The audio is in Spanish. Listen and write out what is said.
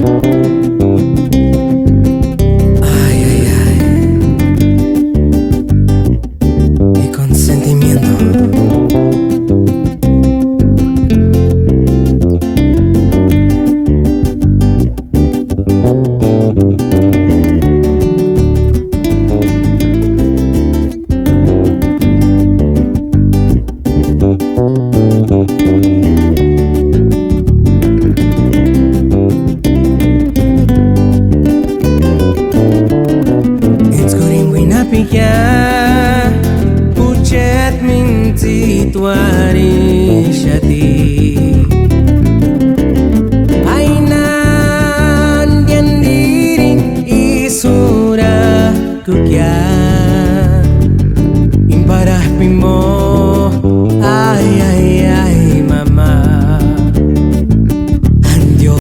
Ay, ay, ay. Y con sentimiento. It's going when I began. Puchet minti tuan.